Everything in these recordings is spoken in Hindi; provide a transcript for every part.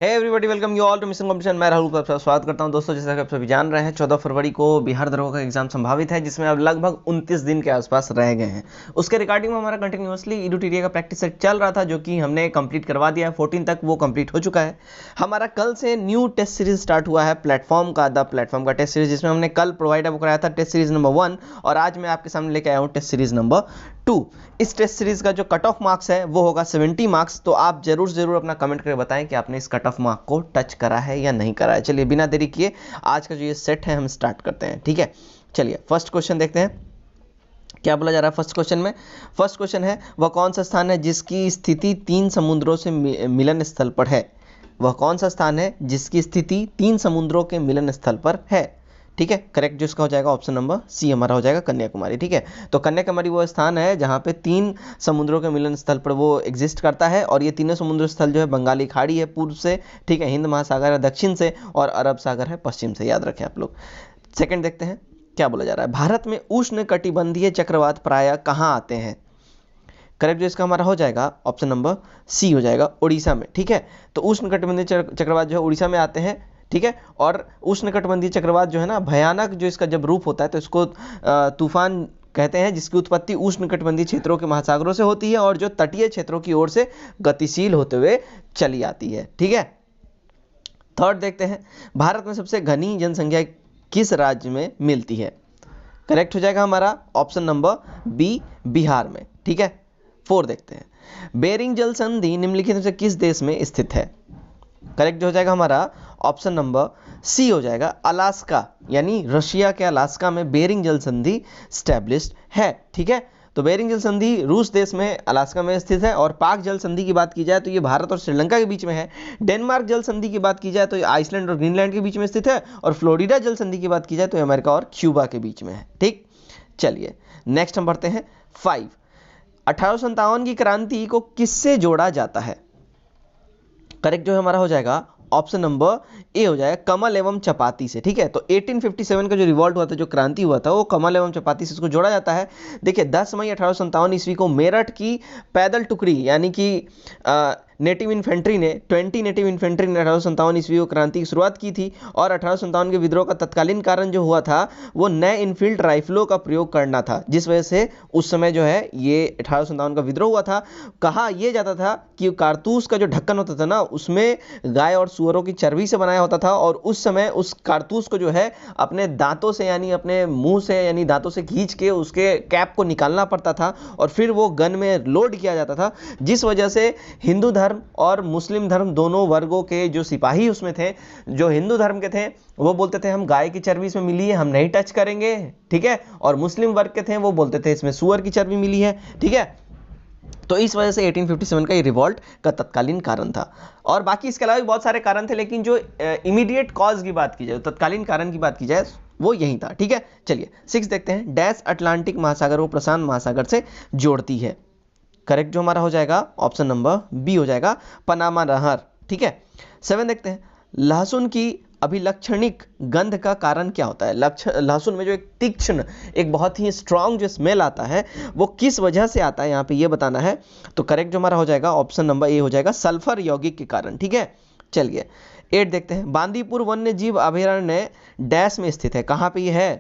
Hey everybody, welcome you all to mission competition. मैं राहुल का आपका स्वागत करता हूं। दोस्तों, जैसा कि आप सभी जान रहे हैं, 14 फरवरी को बिहार दरोगा का एग्जाम संभावित है, जिसमें अब लगभग 29 दिन के आसपास रह गए हैं। उसके रिगार्डिंग में हमारा कंटिन्यूअसली ईडूटीरिया का प्रैक्टिस सेट चल रहा था, जो कि हमने कंप्लीट करवा दिया है। 14 तक वो कंप्लीट हो चुका है। हमारा कल से न्यू टेस्ट सीरीज स्टार्ट हुआ है, द प्लेटफॉर्म का टेस्ट सीरीज, जिसमें हमने कल प्रोवाइड आपको कराया था टेस्ट सीरीज नंबर 1, और आज मैं आपके सामने लेके आया हूँ टेस्ट सीरीज नंबर 2। इस टेस्ट सीरीज का जो कट ऑफ मार्क्स है वो होगा 70 मार्क्स। तो आप जरूर अपना कमेंट करके बताएं कि आपने इस कट ऑफ मार्क को टच करा है या नहीं करा है। चलिए बिना देरी किए आज का जो ये सेट है हम स्टार्ट करते हैं। ठीक है, चलिए फर्स्ट क्वेश्चन देखते हैं क्या बोला जा रहा है। फर्स्ट क्वेश्चन में फर्स्ट क्वेश्चन है, वह कौन सा स्थान है जिसकी स्थिति 3 समुद्रों से मिलन स्थल पर है। वह कौन सा स्थान है जिसकी स्थिति 3 समुद्रों के मिलन स्थल पर है। ठीक है, करेक्ट जो इसका हो जाएगा ऑप्शन नंबर सी हमारा हो जाएगा कन्याकुमारी। ठीक है, तो कन्याकुमारी वो स्थान है जहाँ पे 3 समुद्रों के मिलन स्थल पर वो एग्जिस्ट करता है, और ये तीनों समुद्र स्थल जो है बंगाली खाड़ी है पूर्व से, ठीक है, हिंद महासागर है दक्षिण से, और अरब सागर है पश्चिम से। याद रखें आप लोग। सेकंड देखते हैं क्या बोला जा रहा है। भारत में उष्ण कटिबंधीय चक्रवात प्रायः कहाँ आते हैं। करेक्ट जो इसका हमारा हो जाएगा ऑप्शन नंबर सी हो जाएगा उड़ीसा में। ठीक है, तो उष्ण कटिबंधीय चक्रवात जो है उड़ीसा में आते हैं। ठीक है, और उष्ण कटिबंधीय चक्रवात जो है ना, भयानक जो इसका जब रूप होता है तो इसको तूफान कहते हैं, जिसकी उत्पत्ति उष्ण कटिबंधीय क्षेत्रों के महासागरों से होती है और जो तटीय क्षेत्रों की ओर से गतिशील होते हुए चली आती है। ठीक है, थर्ड देखते हैं, भारत में सबसे घनी जनसंख्या किस राज्य में मिलती है। करेक्ट हो जाएगा हमारा ऑप्शन नंबर बी बिहार में। ठीक है, फोर देखते हैं, बेरिंग जल संधि निम्नलिखित में से किस देश में स्थित है। करेक्ट हो जाएगा हमारा ऑप्शन नंबर सी हो जाएगा अलास्का, यानी रशिया के अलास्का में बेरिंग जल संधि स्टैब्लिश्ड है। ठीक है, तो बेरिंग जल संधि रूस देश में अलास्का में स्थित है, और पाक जल संधि की बात की जाए तो ये भारत और श्रीलंका के बीच में है। डेनमार्क जल संधि की बात की जाए तो ये आइसलैंड और ग्रीनलैंड के बीच में स्थित है, और फ्लोरिडा जल संधि की बात की जाए तो अमेरिका और क्यूबा के बीच में है। ठीक, चलिए नेक्स्ट हम बढ़ते हैं 5। 1857 की क्रांति को किससे जोड़ा जाता है। करेक्ट जो है हमारा हो जाएगा ऑप्शन नंबर ए हो जाएगा कमल एवं चपाती से। ठीक है, तो 1857 का जो रिवॉल्ट हुआ था, जो क्रांति हुआ था, वो कमल एवं चपाती से इसको जोड़ा जाता है। देखिए 10 मई 1857 ईस्वी को मेरठ की पैदल टुकड़ी, यानी कि नेटिव इन्फेंट्री ने 20 नेटिव इन्फेंट्री ने 1857 ईस्वी को क्रांति की शुरुआत की थी, और 1857 के विद्रोह का तत्कालीन कारण जो हुआ था वो नए इनफील्ड राइफलों का प्रयोग करना था, जिस वजह से उस समय जो है ये 1857 का विद्रोह हुआ था। कहा यह जाता था कि कारतूस का जो ढक्कन होता था ना, उसमें गाय और सुअरों की चर्बी से बनाया होता था, और उस समय उस कारतूस को जो है अपने दांतों से, यानी अपने मुंह से, यानी दांतों से खींच के उसके कैप को निकालना पड़ता था, और फिर वो गन में लोड किया जाता था, जिस वजह से हिंदू धर्म और मुस्लिम धर्म दोनों वर्गों के जो सिपाही उसमें थे, जो हिंदू धर्म के थे वो बोलते थे हम गाय की चर्बी इसमें मिली है, हम नहीं टच करेंगे। ठीक है, और मुस्लिम वर्ग के थे वो बोलते थे इसमें सुअर की चर्बी मिली है। ठीक है, तो इस वजह से 1857 का ये रिवॉल्ट का तत्कालीन कारण था, और बाकी इसके अलावा भी बहुत सारे कारण थे, लेकिन जो इमीडिएट कॉज की बात की जाए, तत्कालीन कारण की बात की जाए, वो यही था। ठीक है, चलिए 6 देखते हैं, डैश अटलांटिक महासागर को प्रशांत महासागर से जोड़ती है। करेक्ट जो हमारा हो जाएगा ऑप्शन नंबर बी हो जाएगा पनामा नहर। ठीक है, 7 देखते हैं, लहसुन की अभिलक्षणिक गंध का कारण क्या होता है। लहसुन में जो एक तीक्ष्ण, एक बहुत ही स्ट्रांग जो स्मेल आता है, वो किस वजह से आता है, यहाँ पे ये बताना है। तो करेक्ट जो हमारा हो जाएगा ऑप्शन नंबर ए हो जाएगा सल्फर यौगिक के कारण। ठीक है, चलिए 8 देखते हैं, बांदीपुर वन्य जीव अभयारण्य डैश में स्थित है। कहाँ पे ये है,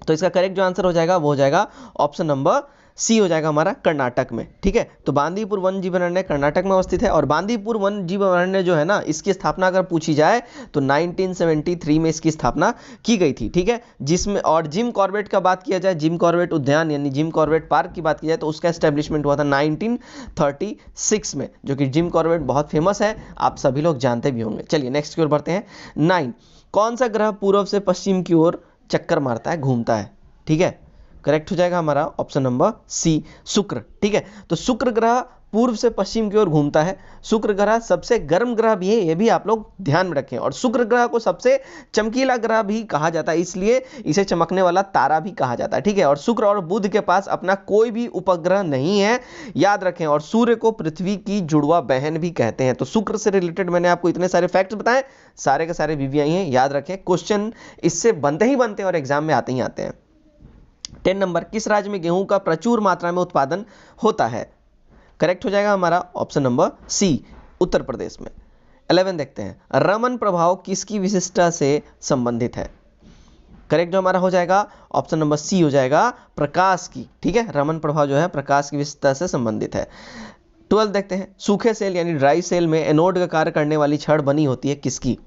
तो इसका करेक्ट जो आंसर हो जाएगा वो हो जाएगा ऑप्शन नंबर सी हो जाएगा हमारा कर्नाटक में। ठीक है, तो बांदीपुर वन जीव अभयारण्य कर्नाटक में अवस्थित है, और बांदीपुर वन जीव अभयारण्य जो है ना, इसकी स्थापना अगर पूछी जाए तो 1973 में इसकी स्थापना की गई थी। ठीक है, जिसमें, और जिम कॉर्बेट का बात किया जाए, जिम कॉर्बेट उद्यान यानी जिम कॉर्बेट पार्क की बात की जाए, तो उसका एस्टेब्लिशमेंट हुआ था 1936 में, जो कि जिम कॉर्बेट बहुत फेमस है, आप सभी लोग जानते भी होंगे। चलिए नेक्स्ट की ओर बढ़ते हैं। 9, कौन सा ग्रह पूर्व से पश्चिम की ओर चक्कर मारता है, घूमता है। ठीक है, करेक्ट हो जाएगा हमारा ऑप्शन नंबर सी शुक्र। ठीक है, तो शुक्र ग्रह पूर्व से पश्चिम की ओर घूमता है। शुक्र ग्रह सबसे गर्म ग्रह भी है, ये भी आप लोग ध्यान में रखें, और शुक्र ग्रह को सबसे चमकीला ग्रह भी कहा जाता है, इसलिए इसे चमकने वाला तारा भी कहा जाता है। ठीक है, और शुक्र और बुध के पास अपना कोई भी उपग्रह नहीं है, याद रखें, और सूर्य को पृथ्वी की जुड़वा बहन भी कहते हैं। तो शुक्र से रिलेटेड मैंने आपको इतने सारे फैक्ट्स बताए, सारे के सारे वीवीआई हैं, याद रखें, क्वेश्चन इससे बनते ही बनते हैं और एग्जाम में आते ही आते हैं। 10 नंबर, किस राज्य में गेहूं का प्रचुर मात्रा में उत्पादन होता है। करेक्ट हो जाएगा हमारा ऑप्शन नंबर सी उत्तर प्रदेश में। 11 देखते हैं, रमन प्रभाव किसकी विशिष्टता से संबंधित है? करेक्ट जो हमारा हो जाएगा ऑप्शन नंबर सी हो जाएगा, प्रकाश की। ठीक है, रमन प्रभाव जो है प्रकाश की विशिष्टता से संबंधित है। 12 देखते हैं, सूखे सेल यानी ड्राई सेल में एनोड का कार्य करने वाली छड़ बनी होती है किसकी?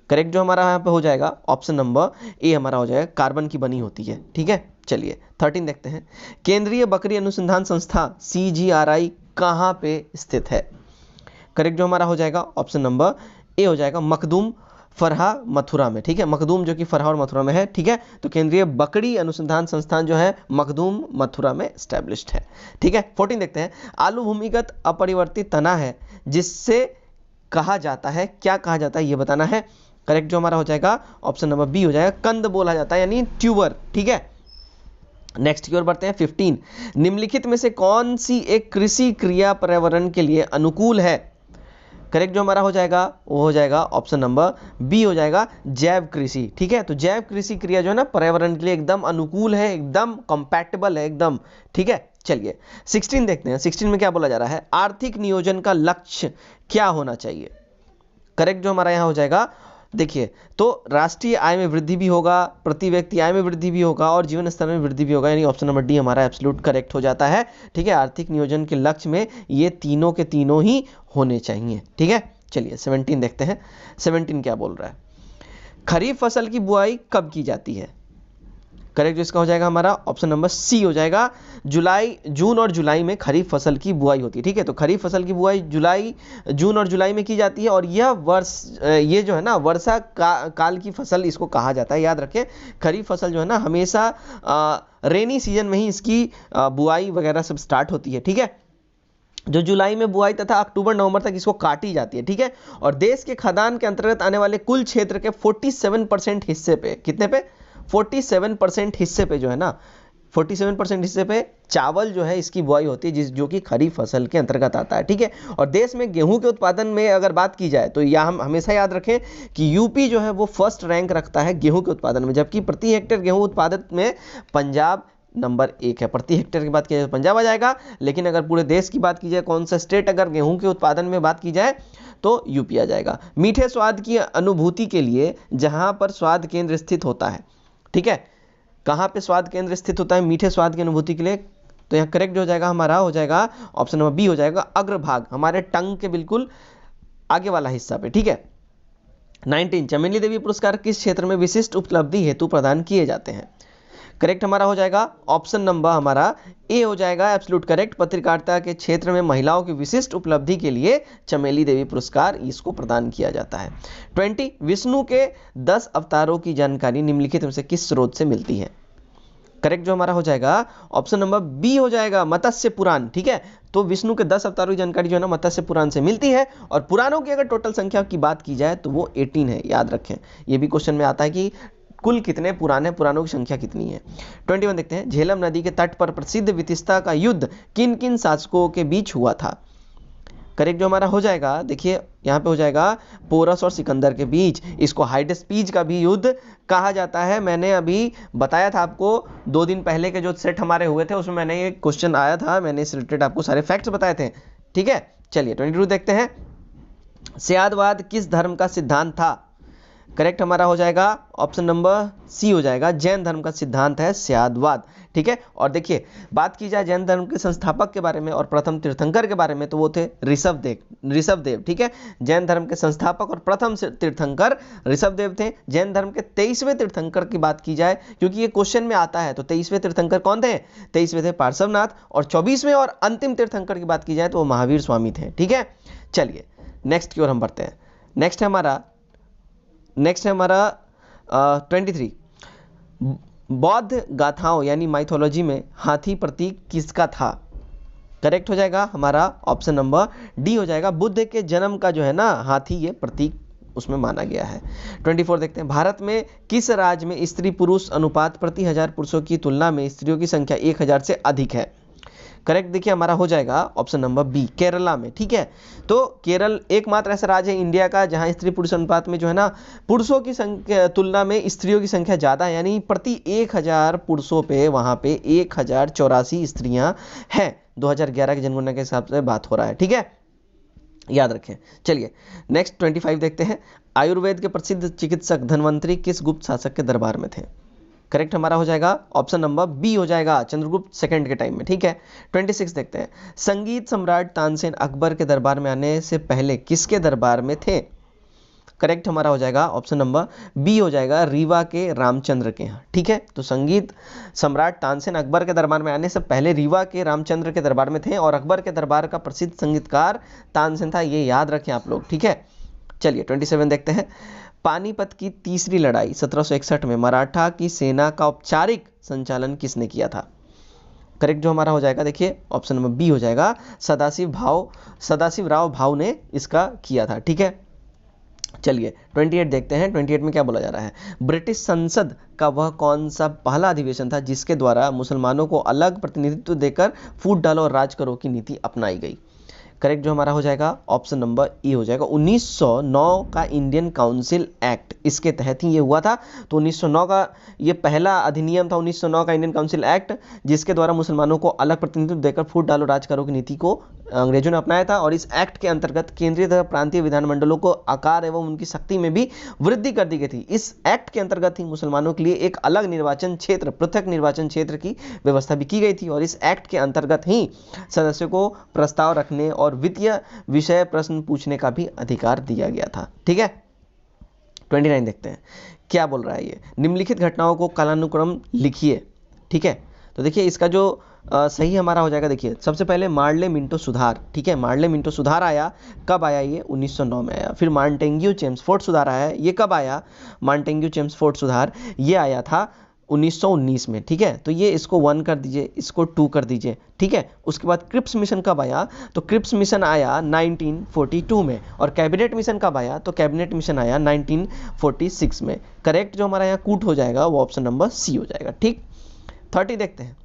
करेक्ट जो हमारा यहाँ पे हो जाएगा ऑप्शन नंबर ए हमारा हो जाएगा, कार्बन की बनी होती है। ठीक है, चलिए 13 देखते हैं, केंद्रीय बकरी अनुसंधान संस्था CGRI कहाँ पे स्थित है? करेक्ट जो हमारा हो जाएगा ऑप्शन नंबर ए हो जाएगा, मखदूम फरहा मथुरा में। ठीक है, मखदूम जो कि फरहा और मथुरा में है। ठीक है, तो केंद्रीय बकरी अनुसंधान संस्थान जो है मखदूम मथुरा में स्टैब्लिश्ड है। ठीक है, 14 देखते हैं, आलू भूमिगत अपरिवर्तित तना है जिससे कहा जाता है, क्या कहा जाता है ये बताना है। करेक्ट जो हमारा हो जाएगा ऑप्शन नंबर बी हो जाएगा, कंद बोला जाता है यानी ट्यूबर। ठीक है, नेक्स्ट की ओर बढ़ते हैं। 15, निम्नलिखित में से कौन सी एक कृषि क्रिया पर्यावरण के लिए अनुकूल है? करेक्ट जो हमारा हो जाएगा वो हो जाएगा ऑप्शन नंबर बी हो जाएगा, जैव कृषि। ठीक है, तो जैव कृषि क्रिया जो है ना पर्यावरण के लिए एकदम अनुकूल है, एकदम कंपैटिबल है एकदम। ठीक है, चलिए 16 देखते हैं, 16 में क्या बोला जा रहा है, आर्थिक नियोजन का लक्ष्य क्या होना चाहिए? करेक्ट जो हमारा यहाँ हो जाएगा, देखिए तो राष्ट्रीय आय में वृद्धि भी होगा, प्रति व्यक्ति आय में वृद्धि भी होगा और जीवन स्तर में वृद्धि भी होगा, यानी ऑप्शन नंबर डी हमारा एब्सोल्यूट करेक्ट हो जाता है। ठीक है, आर्थिक नियोजन के लक्ष्य में ये तीनों के तीनों ही होने चाहिए। ठीक है, चलिए 17 देखते हैं, 17 क्या बोल रहा है, खरीफ फसल की बुआई कब की जाती है? करेक्ट जो इसका हो जाएगा हमारा ऑप्शन नंबर सी हो जाएगा, जून और जुलाई में खरीफ फसल की बुआई होती है। ठीक है, तो खरीफ फसल की बुआई जून और जुलाई में की जाती है और ये जो है ना वर्षा काल की फसल इसको कहा जाता है। याद रखें, खरीफ फसल जो है ना हमेशा रेनी सीजन में ही इसकी बुआई वगैरह सब स्टार्ट होती है। ठीक है, जो जुलाई में बुआई तथा अक्टूबर नवंबर तक इसको काटी जाती है। ठीक है, और देश के खाद्यान्न के अंतर्गत आने वाले कुल क्षेत्र के 47% हिस्से पे, कितने पे? 47% हिस्से पे जो है ना 47% हिस्से पे चावल जो है इसकी बुआई होती है, जो कि खरीफ फसल के अंतर्गत आता है। ठीक है, और देश में गेहूं के उत्पादन में अगर बात की जाए तो यह हम हमेशा याद रखें कि यूपी जो है वो फर्स्ट रैंक रखता है गेहूं के उत्पादन में, जबकि प्रति हेक्टेयर गेहूं उत्पादन में पंजाब नंबर 1 है। प्रति हेक्टेयर की बात की जाए तो पंजाब आ जाएगा, लेकिन अगर पूरे देश की बात की जाए कौन सा स्टेट अगर गेहूं के उत्पादन में बात की जाए तो यूपी आ जाएगा। मीठे स्वाद की अनुभूति के लिए जहां पर स्वाद केंद्र स्थित होता है, ठीक है, कहाँ पे स्वाद केंद्र स्थित होता है मीठे स्वाद की अनुभूति के लिए? तो यहाँ करेक्ट हो जाएगा हमारा हो जाएगा ऑप्शन नंबर बी हो जाएगा, अग्रभाग, हमारे टंग के बिल्कुल आगे वाला हिस्सा पे। ठीक है, 19, चमेली देवी पुरस्कार किस क्षेत्र में विशिष्ट उपलब्धि हेतु प्रदान किए जाते हैं? करेक्ट हमारा हो जाएगा ऑप्शन नंबर हमारा ए हो जाएगा एब्सोल्यूट करेक्ट, पत्रकारिता के क्षेत्र में महिलाओं की विशिष्ट उपलब्धि के लिए चमेली देवी पुरस्कार इसको प्रदान किया जाता है। 20, विष्णु के 10 अवतारों की जानकारी निम्नलिखित में से किस स्रोत से मिलती है? करेक्ट जो हमारा हो जाएगा ऑप्शन नंबर बी हो जाएगा, मत्स्य पुराण। ठीक है, तो विष्णु के 10 अवतारों की जानकारी जो है ना मत्स्य पुराण से मिलती है, और पुराणों की अगर टोटल संख्या की बात की जाए तो वो 18 है। याद रखें, ये भी क्वेश्चन में आता है कि कुल कितने पुराणों की संख्या कितनी है। 21 देखते हैं, झेलम नदी के तट पर प्रसिद्ध वितिस्ता का युद्ध किन किन शासकों के बीच हुआ था? करेक्ट जो हमारा हो जाएगा, देखिए यहाँ पे हो जाएगा पोरस और सिकंदर के बीच। इसको हाइडेस्पीज का भी युद्ध कहा जाता है। मैंने अभी बताया था आपको 2 दिन पहले के जो सेट हमारे हुए थे उसमें मैंने ये क्वेश्चन आया था, मैंने इस रिलेटेड आपको सारे फैक्ट्स बताए थे। ठीक है, चलिए 22 देखते हैं, स्यादवाद किस धर्म का सिद्धांत था? करेक्ट हमारा हो जाएगा ऑप्शन नंबर सी हो जाएगा, जैन धर्म का सिद्धांत है स्यादवाद। ठीक है, और देखिए बात की जाए जैन धर्म के संस्थापक के बारे में और प्रथम तीर्थंकर के बारे में तो वो थे ऋषभदेव। ठीक है, जैन धर्म के संस्थापक और प्रथम तीर्थंकर ऋषभदेव थे। जैन धर्म के 23वें तीर्थंकर की बात की जाए, क्योंकि ये क्वेश्चन में आता है, तो 23वें तीर्थंकर कौन थे? 23वें थे पार्श्वनाथ, और 24वें और अंतिम तीर्थंकर की बात की जाए तो वो महावीर स्वामी थे। ठीक है, चलिए नेक्स्ट की ओर हम बढ़ते हैं। नेक्स्ट है हमारा 23, बौद्ध गाथाओं यानी माइथोलॉजी में हाथी प्रतीक किसका था? करेक्ट हो जाएगा हमारा ऑप्शन नंबर डी हो जाएगा, बुद्ध के जन्म का जो है ना हाथी ये प्रतीक उसमें माना गया है। 24 देखते हैं, भारत में किस राज्य में स्त्री पुरुष अनुपात प्रति 1000 पुरुषों की तुलना में स्त्रियों की संख्या 1000 से अधिक है? करेक्ट देखिए हमारा हो जाएगा ऑप्शन नंबर बी, केरला में। ठीक है, तो केरल एकमात्र ऐसा राज्य है इंडिया का जहां स्त्री पुरुष अनुपात में जो है ना पुरुषों की संख्या तुलना में स्त्रियों की संख्या ज़्यादा है, यानी प्रति 1000 पुरुषों पे वहां पे 1084 स्त्रियां हैं। 2011 की जनगणना के हिसाब से बात हो रहा है। ठीक है, याद रखें। चलिए नेक्स्ट 25 देखते हैं। आयुर्वेद के प्रसिद्ध चिकित्सक धन्वंतरी किस गुप्त शासक के दरबार में थे? करेक्ट हमारा हो जाएगा ऑप्शन नंबर बी हो जाएगा, चंद्रगुप्त सेकंड के टाइम में। ठीक है, 26 देखते हैं। संगीत सम्राट तानसेन अकबर के दरबार में आने से पहले किसके दरबार में थे? करेक्ट हमारा हो जाएगा ऑप्शन नंबर बी हो जाएगा, रीवा के रामचंद्र के यहाँ। ठीक है, तो संगीत सम्राट तानसेन अकबर के दरबार में आने से पहले रीवा के रामचंद्र के दरबार में थे, और अकबर के दरबार का प्रसिद्ध संगीतकार तानसेन था, ये याद रखें आप लोग। ठीक है, चलिए 27 देखते हैं। पानीपत की तीसरी लड़ाई 1761 में मराठा की सेना का औपचारिक संचालन किसने किया था? करेक्ट जो हमारा हो जाएगा, देखिए ऑप्शन नंबर बी हो जाएगा, सदाशिव राव भाऊ ने इसका किया था। ठीक है, चलिए 28 देखते हैं। 28 में क्या बोला जा रहा है? ब्रिटिश संसद का वह कौन सा पहला अधिवेशन था जिसके द्वारा मुसलमानों को अलग प्रतिनिधित्व देकर फूट डालो और राज करो की नीति अपनाई गई? करेक्ट जो हमारा हो जाएगा ऑप्शन नंबर ई हो जाएगा, 1909 का इंडियन काउंसिल एक्ट, इसके तहत ही ये हुआ था। तो 1909 का ये पहला अधिनियम था, 1909 का इंडियन काउंसिल एक्ट, जिसके द्वारा मुसलमानों को अलग प्रतिनिधित्व देकर फूट डालो राज करो की नीति को अंग्रेजों ने अपनाया था। और इस एक्ट के अंतर्गत केंद्रीय तथा प्रांतीय विधानमंडलों को आकार एवं उनकी शक्ति में भी वृद्धि कर दी गई थी। इस एक्ट के अंतर्गत ही मुसलमानों के लिए एक अलग निर्वाचन क्षेत्र, पृथक निर्वाचन क्षेत्र की व्यवस्था भी की गई थी, और इस एक्ट के अंतर्गत ही सदस्यों को प्रस्ताव रखने और वित्तीय विषय प्रश्न पूछने का भी अधिकार दिया गया था। ठीक है, 29 देखते हैं क्या बोल रहा है ये। निम्नलिखित घटनाओं को कालानुक्रम लिखिए। ठीक है, तो देखिए इसका जो सही हमारा हो जाएगा, देखिए सबसे पहले मार्ले मिंटो सुधार। ठीक है, मार्ले मिंटो सुधार आया, कब आया ये? 1909 में आया। फिर मॉन्टेग्यू चेम्सफोर्ड सुधार आया, ये कब आया? मॉन्टेग्यू चेम्सफोर्ड सुधार ये आया था 1919 में। ठीक है, तो ये इसको 1 कर दीजिए, इसको 2 कर दीजिए। ठीक है, उसके बाद क्रिप्स मिशन कब आया? तो क्रिप्स मिशन आया 1942 में। और कैबिनेट मिशन कब आया? तो कैबिनेट मिशन आया 1946 में। करेक्ट जो हमारा यहाँ कूट हो जाएगा वो ऑप्शन नंबर सी हो जाएगा। ठीक, 30 देखते हैं।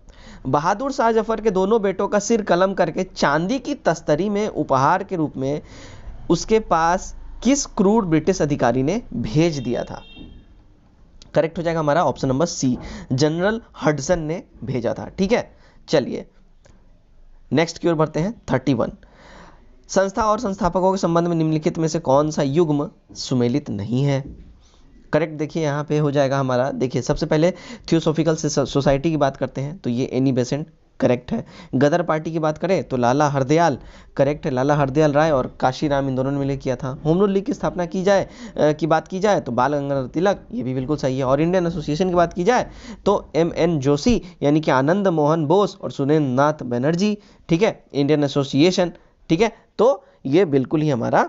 बहादुर शाह जफर के दोनों बेटों का सिर कलम करके चांदी की तस्तरी में उपहार के रूप में उसके पास किस क्रूर ब्रिटिश अधिकारी ने भेज दिया था? करेक्ट हो जाएगा हमारा option number C, general Hudson ने भेजा था। ठीक है, चलिए नेक्स्ट की ओर बढ़ते हैं। 31, संस्था और संस्थापकों के संबंध में निम्नलिखित में से कौन सा युग्म सुमेलित नहीं है? करेक्ट देखिए यहाँ पे हो जाएगा हमारा, देखिए सबसे पहले थियोसॉफिकल सोसाइटी की बात करते हैं तो ये एनी बेसेंट करेक्ट है। गदर पार्टी की बात करें तो लाला हरदयाल, करेक्ट है, लाला हरदयाल राय और काशीराम इन दोनों ने मिलकर किया था। होम रूल लीग की स्थापना की बात की जाए तो बाल गंगाधर तिलक, ये भी बिल्कुल सही है। और इंडियन एसोसिएशन की बात की जाए तो MN जोशी यानी कि आनंद मोहन बोस और सुरेंद्र नाथ बनर्जी। ठीक है, इंडियन एसोसिएशन। ठीक है, तो ये बिल्कुल ही हमारा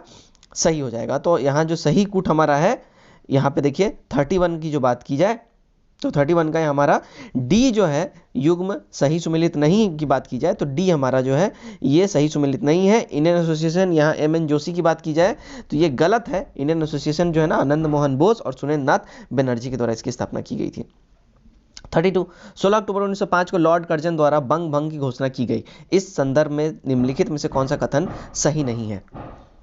सही हो जाएगा। तो यहाँ जो सही कूट हमारा है, यहाँ पे देखिए 31 की जो बात की जाए तो 31 का हमारा डी जो है युग्म सही सुमेलित नहीं की बात की जाए तो डी हमारा जो है ये सही सुमेलित नहीं है। इंडियन एसोसिएशन यहाँ MN जोशी की बात की जाए तो ये गलत है। इंडियन एसोसिएशन जो है ना आनंद मोहन बोस और सुरेंद्र नाथ बनर्जी के द्वारा इसकी स्थापना की गई थी। 32, 16 अक्टूबर 1905 को लॉर्ड कर्जन द्वारा बंग भंग की घोषणा की गई। इस संदर्भ में निम्नलिखित में से कौन सा कथन सही नहीं है?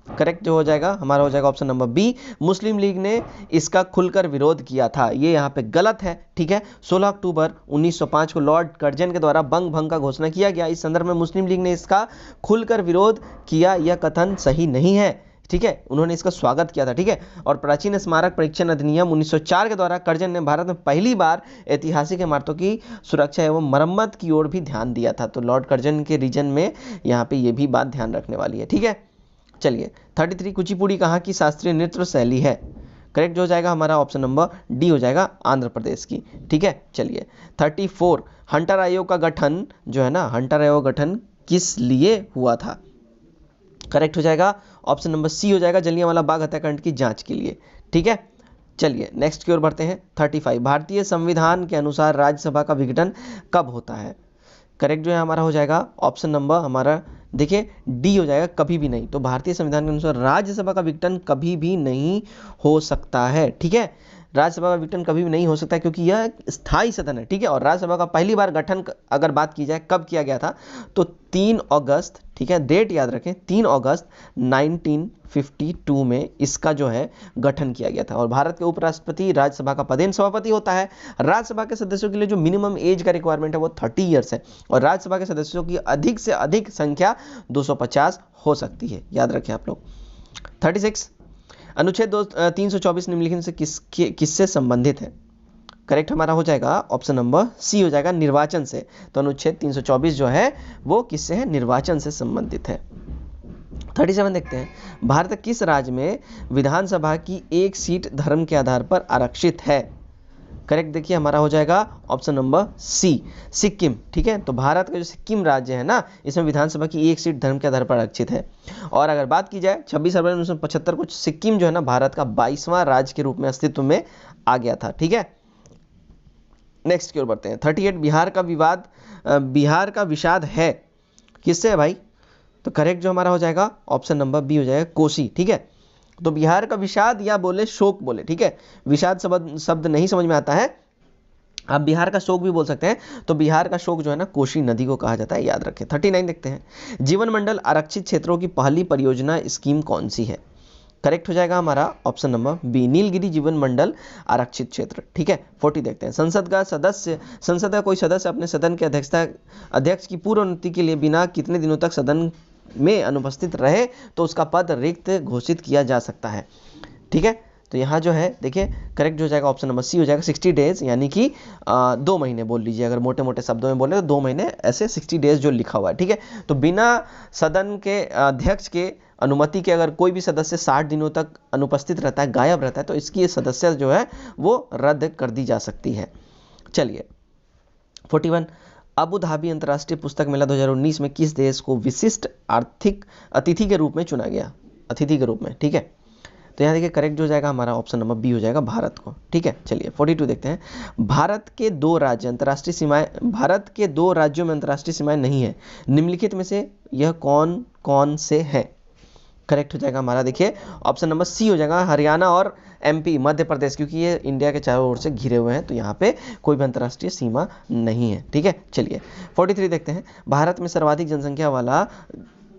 करेक्ट जो हो जाएगा हमारा हो जाएगा ऑप्शन नंबर बी, मुस्लिम लीग ने इसका खुलकर विरोध किया था, ये यहाँ पे गलत है। ठीक है, 16 अक्टूबर 1905 को लॉर्ड कर्जन के द्वारा बंग भंग का घोषणा किया गया, इस संदर्भ में मुस्लिम लीग ने इसका खुलकर विरोध किया, यह कथन सही नहीं है। ठीक है, उन्होंने इसका स्वागत किया था। ठीक है, और प्राचीन स्मारक परीक्षण अधिनियम 1904 के द्वारा कर्जन ने भारत में पहली बार ऐतिहासिक इमारतों की सुरक्षा एवं मरम्मत की ओर भी ध्यान दिया था। तो लॉर्ड कर्जन के रीजन में यहाँ पे ये भी बात ध्यान रखने वाली है। ठीक है, चलिए 33, कुचिपुड़ी कहाँ की शास्त्रीय नृत्य शैली है? करेक्ट जो हो जाएगा हमारा ऑप्शन नंबर डी हो जाएगा, आंध्र प्रदेश की। ठीक है, चलिए 34, हंटर आयोग का गठन जो है ना, हंटर आयोग गठन किस लिए हुआ था? करेक्ट हो जाएगा ऑप्शन नंबर सी हो जाएगा, जलियांवाला बाग हत्याकांड की जांच के लिए। ठीक है, चलिए नेक्स्ट की ओर बढ़ते हैं। 35, भारतीय संविधान के अनुसार राज्यसभा का विघटन कब होता है? करेक्ट जो है हमारा हो जाएगा ऑप्शन नंबर हमारा देखिए डी हो जाएगा, कभी भी नहीं। तो भारतीय संविधान के अनुसार राज्यसभा का विघटन कभी भी नहीं हो सकता है। ठीक है, राज्यसभा का विघटन कभी भी नहीं हो सकता क्योंकि यह स्थायी सदन है, ठीक है। और राज्यसभा का पहली बार गठन अगर बात की जाए कब किया गया था तो 3 अगस्त, ठीक है, डेट याद रखें, 3 अगस्त 1952 में इसका जो है गठन किया गया था। और भारत के उपराष्ट्रपति राज्यसभा का पदेन सभापति होता है। राज्यसभा के सदस्यों के लिए जो मिनिमम एज का रिक्वायरमेंट है वो 30 ईयर्स है और राज्यसभा के सदस्यों की अधिक से अधिक संख्या 250 हो सकती है, याद रखें आप लोग। 36 अनुच्छेद 324 निम्नलिखित से किससे संबंधित है? करेक्ट हमारा हो जाएगा ऑप्शन नंबर सी हो जाएगा, निर्वाचन से। तो अनुच्छेद 324 जो है वो किससे है? निर्वाचन से संबंधित है। 37 देखते हैं, भारत किस राज्य में विधानसभा की एक सीट धर्म के आधार पर आरक्षित है? करेक्ट देखिए हमारा हो जाएगा ऑप्शन नंबर सी, सिक्किम, ठीक है। तो भारत का जो सिक्किम राज्य है ना, इसमें विधानसभा की एक सीट धर्म के आधार पर आरक्षित है। और अगर बात की जाए 26 फरवरी 1975 को सिक्किम जो है ना भारत का 22वां राज्य के रूप में अस्तित्व में आ गया था, ठीक है। नेक्स्ट की ओर बढ़ते हैं। 38 बिहार का विषाद है किससे है भाई? तो करेक्ट जो हमारा हो जाएगा ऑप्शन नंबर बी हो जाएगा, कोसी, ठीक है। तो बिहार का विषाद या बोले शोक बोले, ठीक है, विषाद शब्द नहीं समझ में आता है, आप बिहार का शोक भी बोल सकते हैं। तो बिहार का शोक जो है ना कोसी नदी को कहा जाता है, याद रखें। 39 देखते हैं, जीवन मंडल आरक्षित क्षेत्रों की पहली परियोजना स्कीम कौन सी है? करेक्ट हो जाएगा हमारा ऑप्शन नंबर बी, नीलगिरी जीवन मंडल आरक्षित क्षेत्र, ठीक है। 40 देखते हैं, संसद का कोई सदस्य अपने सदन के अध्यक्ष की पूर्व उन्नति के लिए बिना कितने दिनों तक सदन में अनुपस्थित रहे तो उसका पद रिक्त घोषित किया जा सकता है, ठीक है। तो यहाँ जो है देखिए करेक्ट हो जाएगा ऑप्शन नंबर सी हो जाएगा, 60 डेज, यानी कि 2 महीने बोल लीजिए, अगर मोटे मोटे शब्दों में बोले तो 2 महीने, ऐसे 60 डेज जो लिखा हुआ है, ठीक है। तो बिना सदन के अध्यक्ष के अनुमति के अगर कोई भी सदस्य 60 दिनों तक अनुपस्थित रहता है, गायब रहता है, तो इसकी सदस्य जो है वो रद्द कर दी जा सकती है। चलिए 41, अबू धाबी अंतर्राष्ट्रीय पुस्तक मेला 2019 में किस देश को विशिष्ट आर्थिक अतिथि के रूप में चुना गया? अतिथि के रूप में, ठीक है। तो यहाँ देखिए करेक्ट हो जाएगा हमारा ऑप्शन नंबर बी हो जाएगा, भारत को, ठीक है। चलिए 42 देखते हैं, भारत के 2 राज्यों में अंतर्राष्ट्रीय सीमाएं नहीं है, निम्नलिखित में से यह कौन कौन से है? करेक्ट हो जाएगा हमारा देखिए ऑप्शन नंबर सी हो जाएगा, हरियाणा और एमपी, मध्य प्रदेश, क्योंकि ये इंडिया के चारों ओर से घिरे हुए हैं, तो यहाँ पे कोई भी अंतर्राष्ट्रीय सीमा नहीं है, ठीक है। चलिए 43 देखते हैं, भारत में सर्वाधिक जनसंख्या वाला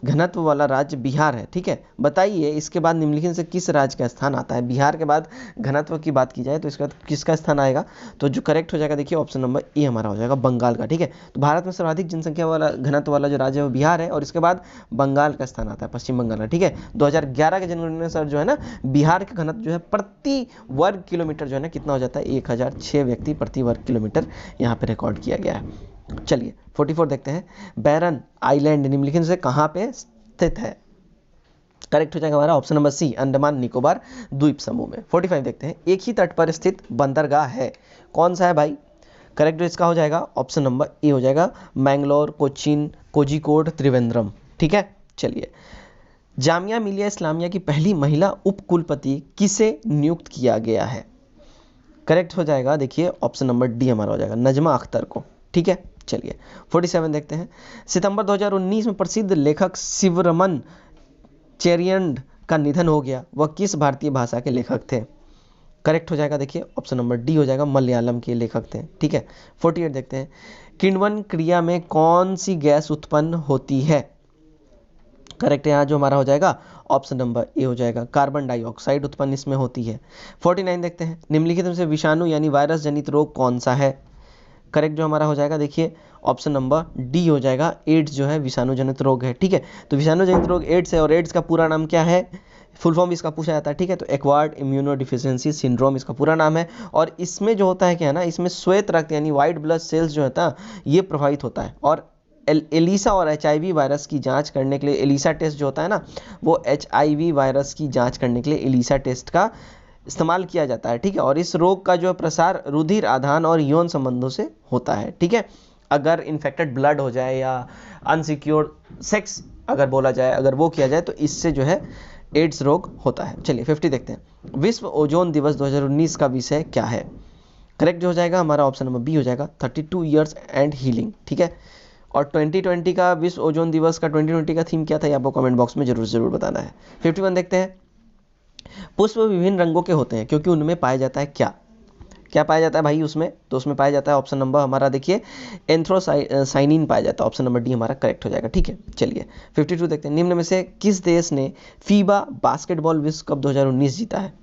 घनत्व वाला राज्य बिहार है, ठीक है। बताइए इसके बाद निम्नलिखित से किस राज्य का स्थान आता है? बिहार के बाद घनत्व की बात की जाए तो इसका किसका स्थान आएगा? तो जो करेक्ट हो जाएगा देखिए ऑप्शन नंबर ए हमारा हो जाएगा, बंगाल का, ठीक है। तो भारत में सर्वाधिक जनसंख्या वाला घनत्व वाला जो राज्य है वो बिहार है और इसके बाद बंगाल का स्थान आता है, पश्चिम बंगाल का, ठीक है। 2011 के जनगणना अनुसार जो है ना बिहार का घनत्व जो है प्रति वर्ग किलोमीटर जो है ना कितना हो जाता है? 1006 व्यक्ति प्रति वर्ग किलोमीटर यहाँ पे रिकॉर्ड किया गया है। चलिए 44 देखते हैं, बैरन आइलैंड निम्नलिखित से कहाँ पे स्थित है? करेक्ट हो जाएगा हमारा option number C, Andaman Nicobar द्वीप समूह में। 45 देखते हैं, एक ही तट पर स्थित बंदरगाह है, कौन सा है भाई? करेक्ट इसका हो जाएगा ऑप्शन नंबर ए हो जाएगा, मैंगलोर, कोचीन, कोझिकोड, त्रिवेंद्रम, ठीक है। चलिए जामिया मिलिया इस्लामिया की पहली महिला उपकुलपति किसे नियुक्त किया गया है? करेक्ट हो जाएगा देखिए ऑप्शन नंबर डी हमारा हो जाएगा, नजमा अख्तर को, ठीक है। चलिए 47 देखते हैं, सितंबर 2019 में प्रसिद्ध लेखक शिवरमन चेरियन का निधन हो गया, वह किस भारतीय भाषा के लेखक थे? करेक्ट हो जाएगा देखिए ऑप्शन नंबर डी हो जाएगा, मलयालम के लेखक थे, ठीक है। 48 देखते हैं, किण्वन क्रिया में कौन सी गैस उत्पन्न होती है? करेक्ट यहाँ जो हमारा हो जाएगा ऑप्शन नंबर ए हो जाएगा, कार्बन डाइऑक्साइड उत्पन्न इसमें होती है। 49 देखते हैं, निम्नलिखित में से विषाणु यानी वायरस जनित रोग कौन सा है? करेक्ट जो हमारा हो जाएगा देखिए ऑप्शन नंबर डी हो जाएगा, एड्स जो है विषाणु जनित रोग है, ठीक है। तो विषाणु जनित रोग एड्स है और एड्स का पूरा नाम क्या है? फुल फॉर्म इसका पूछा जाता है, ठीक है। तो एक्वायर्ड इम्यूनो डिफिशियंसी सिंड्रोम इसका पूरा नाम है। और इसमें जो होता है क्या है ना, इसमें श्वेत रक्त यानी वाइट ब्लड सेल्स जो होता है ये प्रभावित होता है। और एलिसा और HIV वायरस की जांच करने के लिए एलिसा टेस्ट जो होता है ना, वो HIV वायरस की जांच करने के लिए एलिसा टेस्ट का इस्तेमाल किया जाता है, ठीक है। और इस रोग का जो प्रसार रुधिर आधान और यौन संबंधों से होता है, ठीक है। अगर इन्फेक्टेड ब्लड हो जाए या अनसिक्योर्ड सेक्स अगर बोला जाए, अगर वो किया जाए तो इससे जो है एड्स रोग होता है। चलिए 50 देखते हैं, विश्व ओजोन दिवस 2019 का विषय क्या है? करेक्ट जो हो जाएगा हमारा ऑप्शन नंबर बी हो जाएगा, 32 ईयर्स एंड हीलिंग, ठीक है। और 2020 का विश्व ओजोन दिवस का 2020 का थीम क्या था, ये आपको कमेंट बॉक्स में जरूर बताना है। 51 देखते हैं, पुष्प विभिन्न रंगों के होते हैं क्योंकि उनमें पाया जाता है क्या? क्या पाया जाता है भाई उसमें, तो उसमें पाया जाता है ऑप्शन नंबर हमारा देखिए एंथ्रोसाइनिन पाया जाता है, ऑप्शन नंबर डी हमारा करेक्ट हो जाएगा। ठीक है, चलिए 52 देखते हैं, निम्न में से किस देश ने फीबा बास्केटबॉल विश्व कप 2019 जीता है?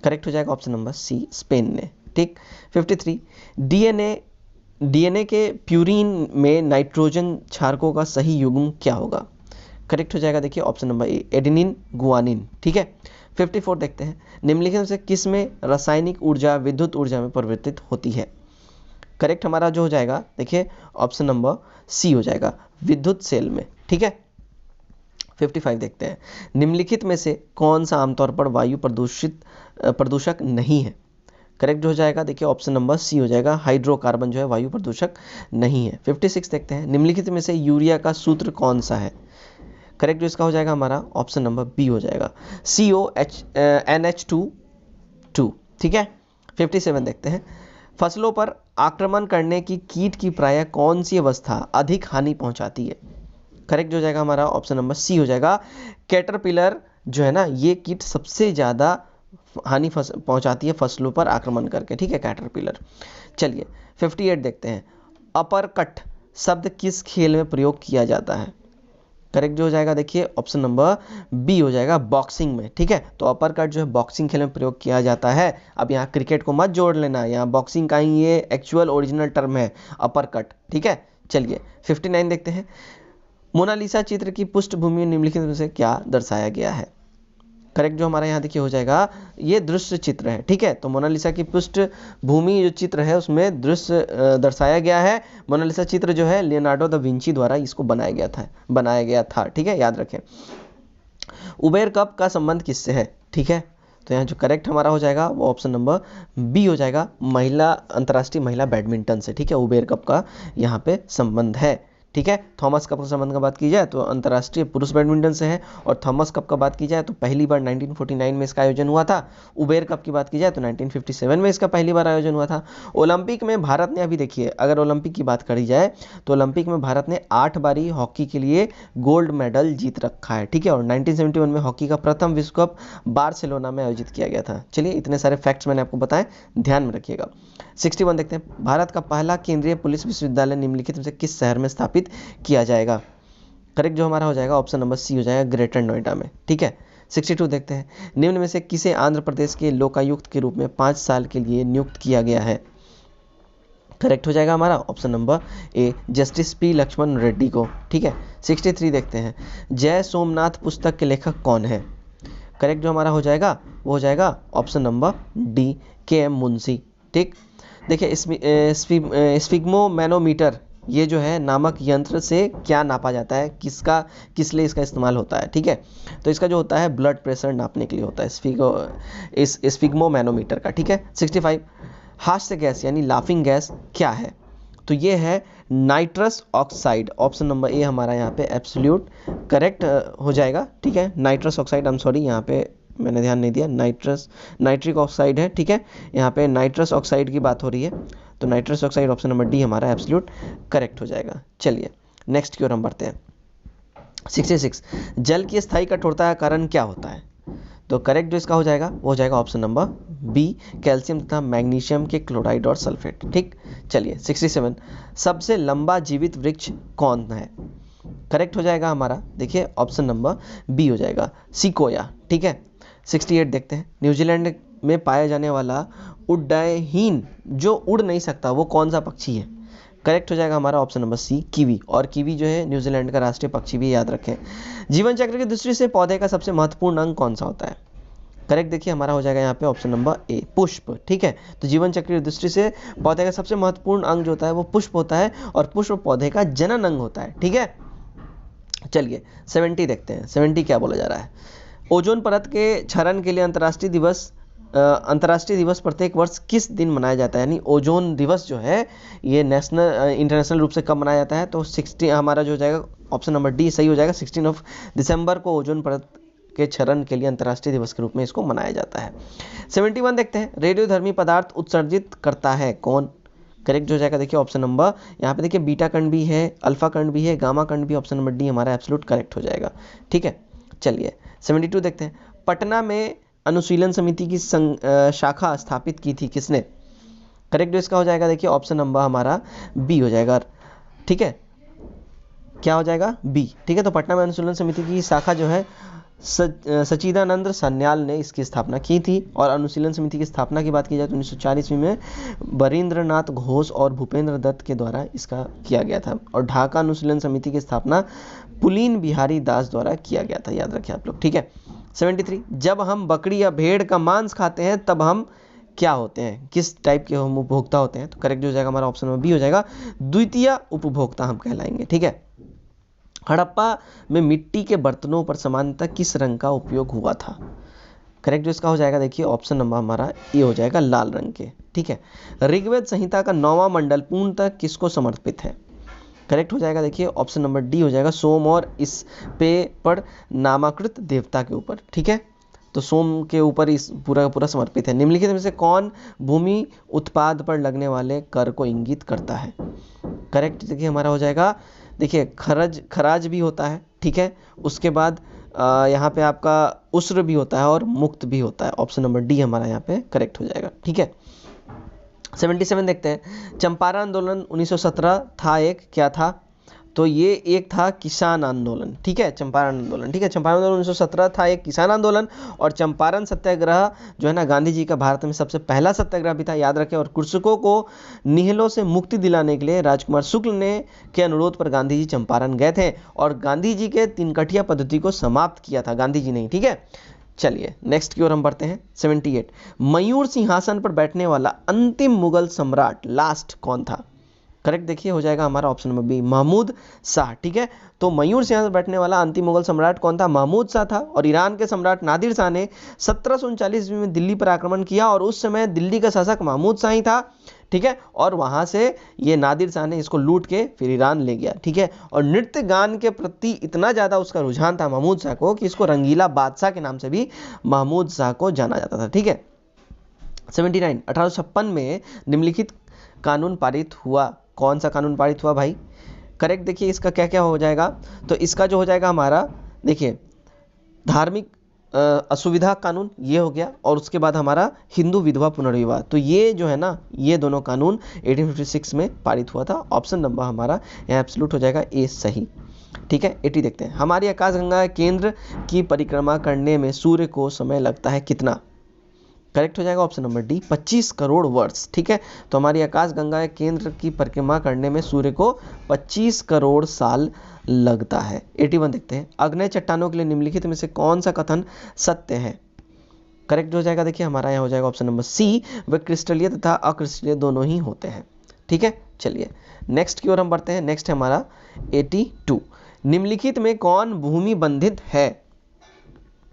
करेक्ट हो जाएगा ऑप्शन नंबर सी, स्पेन ने। ठीक, 53 डीएनए के प्यूरिन में नाइट्रोजन क्षारकों का सही युग्म क्या होगा? करेक्ट हो जाएगा देखिए ऑप्शन नंबर ए, एडेनिन गुआनिन। ठीक है, 54 देखते हैं, निम्नलिखित में से किस में रासायनिक ऊर्जा विद्युत ऊर्जा में परिवर्तित होती है? करेक्ट हमारा जो हो जाएगा देखिए ऑप्शन नंबर सी हो जाएगा, विद्युत सेल में। ठीक है, 55 देखते हैं, निम्नलिखित में से कौन सा आमतौर पर वायु प्रदूषक नहीं है? करेक्ट जो हो जाएगा देखिए ऑप्शन नंबर सी हो जाएगा, हाइड्रोकार्बन जो है वायु प्रदूषक नहीं है। 56 देखते हैं, निम्नलिखित में से यूरिया का सूत्र कौन सा है? करेक्ट जो इसका हो जाएगा हमारा ऑप्शन नंबर बी हो जाएगा, CONH2। ठीक है, 57 देखते हैं, फसलों पर आक्रमण करने की कीट की प्रायः कौन सी अवस्था अधिक हानि पहुंचाती है? करेक्ट जो हो जाएगा हमारा ऑप्शन नंबर सी हो जाएगा, कैटरपिलर जो है ना, ये कीट सबसे ज़्यादा हानि पहुंचाती है फसलों पर आक्रमण करके। ठीक है, कैटरपिलर। चलिए 58 देखते हैं, अपरकट शब्द किस खेल में प्रयोग किया जाता है? करेक्ट जो हो जाएगा देखिए ऑप्शन नंबर बी हो जाएगा, बॉक्सिंग में। ठीक है, तो अपर कट जो है बॉक्सिंग खेल में प्रयोग किया जाता है। अब यहाँ क्रिकेट को मत जोड़ लेना, यहाँ बॉक्सिंग का ही ये एक्चुअल ओरिजिनल टर्म है, अपर कट। ठीक है, चलिए 59 देखते हैं, मोनालिसा चित्र की पृष्ठभूमि निम्नलिखित में से क्या दर्शाया गया है? करेक्ट जो हमारा यहाँ देखिए हो जाएगा, ये दृश्य चित्र है। ठीक है, तो मोनालिसा की पृष्ठभूमि जो चित्र है उसमें दृश्य दर्शाया गया है। मोनालिसा चित्र जो है लियोनार्डो दा विंची द्वारा इसको बनाया गया था। ठीक है, याद रखें। उबेर कप का संबंध किससे है? ठीक है, तो यहाँ जो करेक्ट हमारा हो जाएगा वो ऑप्शन नंबर बी हो जाएगा, अंतर्राष्ट्रीय महिला बैडमिंटन से। ठीक है, उबेर कप का यहाँ पे संबंध है। ठीक है, थॉमस कप के संबंध का बात की जाए तो अंतर्राष्ट्रीय पुरुष बैडमिंटन से है, और थॉमस कप का बात की जाए तो पहली बार 1949 में इसका आयोजन हुआ था। उबेर कप की बात की जाए तो 1957 में इसका पहली बार आयोजन हुआ था। ओलंपिक में भारत ने, अभी देखिए अगर ओलंपिक की बात करी जाए तो ओलंपिक में भारत ने 8 बारी हॉकी के लिए गोल्ड मेडल जीत रखा है। ठीक है, और 1971 में हॉकी का प्रथम विश्व कप बार्सिलोना में आयोजित किया गया था। चलिए इतने सारे फैक्ट्स मैंने आपको बताए, ध्यान में रखिएगा। 61 देखते हैं, भारत का पहला केंद्रीय पुलिस विश्वविद्यालय निम्नलिखित में से किस शहर में स्थापित किया जाएगा? करेक्ट जो हमारा हो जाएगा ऑप्शन नंबर सी हो जाएगा, ग्रेटर नोएडा में। ठीक है, 62 देखते हैं, निम्न में से किसे आंध्र प्रदेश के लोकायुक्त के रूप में 5 साल के लिए नियुक्त किया गया है? करेक्ट हो जाएगा हमारा option number A, justice P Lakshman Reddy को। ठीक है, 63 देखते हैं, जय सोमनाथ पुस्तक के लेखक कौन है? करेक्ट जो हमारा हो जाएगा वो हो जाएगा option number D, KM Munshi. ठीक, देखिए स्फिग्मोमैनोमीटर ये जो है नामक यंत्र से क्या नापा जाता है, किस लिए इसका इस्तेमाल होता है? ठीक है, तो इसका जो होता है ब्लड प्रेशर नापने के लिए होता है स्फिग्मोमैनोमीटर का। ठीक है, 65 हास्य गैस यानी लाफिंग गैस क्या है? तो ये है नाइट्रस ऑक्साइड, ऑप्शन नंबर ए हमारा यहाँ पे एब्सोल्यूट करेक्ट हो जाएगा। ठीक है, nitrous oxide, I am sorry यहाँ पे मैंने ध्यान नहीं दिया, नाइट्रिक ऑक्साइड है। ठीक है, यहाँ पे नाइट्रस ऑक्साइड की बात हो रही है, तो nitrous oxide option number D हमारा एब्सोल्यूट करेक्ट हो जाएगा। चलिए नेक्स्ट की ओर हम बढ़ते हैं। 66 जल की स्थायी कठोरता का कारण क्या होता है? तो करेक्ट जो इसका हो जाएगा वो हो जाएगा ऑप्शन नंबर बी, कैल्शियम तथा मैग्नीशियम के क्लोराइड और सल्फेट। ठीक, चलिए 67 सबसे लंबा जीवित वृक्ष कौन है? करेक्ट हो जाएगा हमारा देखिए ऑप्शन नंबर बी हो जाएगा, सिकोया। ठीक है, 68 देखते हैं, न्यूजीलैंड में पाया जाने वाला उड्डयहीन जो उड़ नहीं सकता वो कौन सा पक्षी है? करेक्ट हो जाएगा हमारा ऑप्शन नंबर सी, कीवी। और कीवी जो है न्यूजीलैंड का राष्ट्रीय पक्षी भी, याद रखें। जीवन चक्र की दृष्टि से पौधे का सबसे महत्वपूर्ण अंग कौन सा होता है? करेक्ट देखिए हमारा हो जाएगा यहाँ पे ऑप्शन नंबर ए, पुष्प। ठीक है, तो जीवन चक्र की दृष्टि से पौधे का सबसे महत्वपूर्ण अंग जो होता है वो पुष्प होता है, और पुष्प पौधे का जनन अंग होता है। ठीक है, चलिए 70 देखते हैं, 70 क्या बोला जा रहा है? ओजोन परत के क्षरण के लिए अंतर्राष्ट्रीय दिवस प्रत्येक वर्ष किस दिन मनाया जाता है? यानी ओजोन दिवस जो है ये इंटरनेशनल रूप से कब मनाया जाता है? तो 60 हमारा जो हो जाएगा ऑप्शन नंबर डी सही हो जाएगा, 16 दिसंबर को ओजोन परत के क्षरण के लिए अंतर्राष्ट्रीय दिवस के रूप में इसको मनाया जाता है। 71 देखते हैं, रेडियोधर्मी पदार्थ उत्सर्जित करता है कौन? करेक्ट जो हो जाएगा देखिए ऑप्शन नंबर यहाँ पे देखिए बीटा कण भी है, अल्फा कण भी है, गामा कण भी, ऑप्शन नंबर डी हमारा एब्सोल्यूट करेक्ट हो जाएगा। ठीक है, चलिए 72 देखते हैं, पटना में अनुशीलन समिति की शाखा स्थापित की थी किसने? करेक्ट जो इसका हो जाएगा देखिए ऑप्शन नंबर हमारा बी हो जाएगा। ठीक है, क्या हो जाएगा बी। ठीक है, तो पटना में अनुशीलन समिति की शाखा जो है सच्चिदानंद सन्याल ने इसकी स्थापना की थी। और अनुशीलन समिति की स्थापना की बात की जाए तो 1940 ईस्वी में बरीन्द्रनाथ घोष और भूपेंद्र दत्त के द्वारा इसका किया गया था। और ढाका अनुशीलन समिति की स्थापना पुलीन बिहारी दास द्वारा किया गया था, याद रखें आप लोग। ठीक है, 73 जब हम बकरी या भेड़ का मांस खाते हैं तब हम क्या होते हैं, किस टाइप के हम उपभोक्ता होते हैं? तो करेक्ट हो जाएगा हमारा ऑप्शन नंबर बी हो जाएगा, द्वितीय उपभोक्ता हम कहलाएंगे। ठीक है, हड़प्पा में मिट्टी के बर्तनों पर सामान्यतः किस रंग का उपयोग हुआ था? करेक्ट जो इसका हो जाएगा देखिए ऑप्शन नंबर हमारा ए हो जाएगा, लाल रंग के। ठीक है, ऋग्वेद संहिता का 9वां मंडल पूर्णतः किसको समर्पित है? करेक्ट हो जाएगा देखिए ऑप्शन नंबर डी हो जाएगा, सोम और इस पे पर नामाकृत देवता के ऊपर। ठीक है, तो सोम के ऊपर इस पूरा का पूरा समर्पित है। निम्नलिखित में से कौन भूमि उत्पाद पर लगने वाले कर को इंगित करता है? करेक्ट देखिए हमारा हो जाएगा देखिए खराज भी होता है। ठीक है, उसके बाद यहाँ पे आपका उस्र भी होता है और मुक्त भी होता है। ऑप्शन नंबर डी हमारा यहाँ पे करेक्ट हो जाएगा। ठीक है, 77 देखते हैं। चंपारण आंदोलन 1917 था, एक क्या था? तो ये एक था किसान आंदोलन। ठीक है, चंपारण आंदोलन। ठीक है, चंपारण आंदोलन 1917 था एक किसान आंदोलन। और चंपारण सत्याग्रह जो है ना गांधी जी का भारत में सबसे पहला सत्याग्रह भी था, याद रखें। और कृषकों को निहलों से मुक्ति दिलाने के लिए राजकुमार शुक्ल ने के अनुरोध पर गांधी जी चंपारण गए थे और गांधी जी के तीन-कठिया पद्धति को समाप्त किया था, गांधी जी ने। ठीक है, चलिए नेक्स्ट की ओर हम बढ़ते हैं। 78 मयूर सिंहासन पर बैठने वाला अंतिम मुगल सम्राट लास्ट कौन था? करेक्ट देखिए हो जाएगा हमारा option number B, Mahmud Shah. ठीक है, तो मयूर सिंहासन पर बैठने वाला अंतिम मुगल सम्राट कौन था? महमूद शाह था। और ईरान के सम्राट नादिर शाह ने 1739 ईस्वी में दिल्ली पर आक्रमण किया और उस समय दिल्ली का शासक महमूद शाह ही था। ठीक है, और वहां से ये नादिर शाह ने इसको लूट के फिर ईरान ले गया। ठीक है, और नृत्य गान के प्रति इतना ज़्यादा उसका रुझान था महमूद शाह को कि इसको रंगीला बादशाह के नाम से भी महमूद शाह को जाना जाता था। ठीक है, 79 1856 में निम्नलिखित कानून पारित हुआ। कौन सा कानून पारित हुआ भाई? करेक्ट देखिए इसका क्या क्या हो जाएगा, तो इसका जो हो जाएगा हमारा देखिए धार्मिक असुविधा कानून ये हो गया। और उसके बाद हमारा हिंदू विधवा पुनर्विवाह, तो ये जो है ना ये दोनों कानून 1856 में पारित हुआ था। ऑप्शन नंबर हमारा यहाँ एब्सोल्यूट हो जाएगा ए सही। ठीक है, 80 देखते हैं। हमारी आकाशगंगा केंद्र की परिक्रमा करने में सूर्य को समय लगता है कितना? करेक्ट हो जाएगा ऑप्शन नंबर डी, 25 करोड़ वर्ष। ठीक है, तो हमारी आकाशगंगा केंद्र की परिक्रमा करने में सूर्य को 25 करोड़ साल लगता है। 81 देखते हैं। अग्नेय चट्टानों के लिए निम्नलिखित में से कौन सा कथन सत्य है? करेक्ट हो जाएगा देखिए हमारा यहाँ हो जाएगा ऑप्शन नंबर सी, वे क्रिस्टलीय तथा अक्रिस्टलीय दोनों ही होते हैं। ठीक है, चलिए नेक्स्ट की ओर हम बढ़ते हैं। नेक्स्ट है हमारा 82 निम्नलिखित में कौन भूमि बंधित है?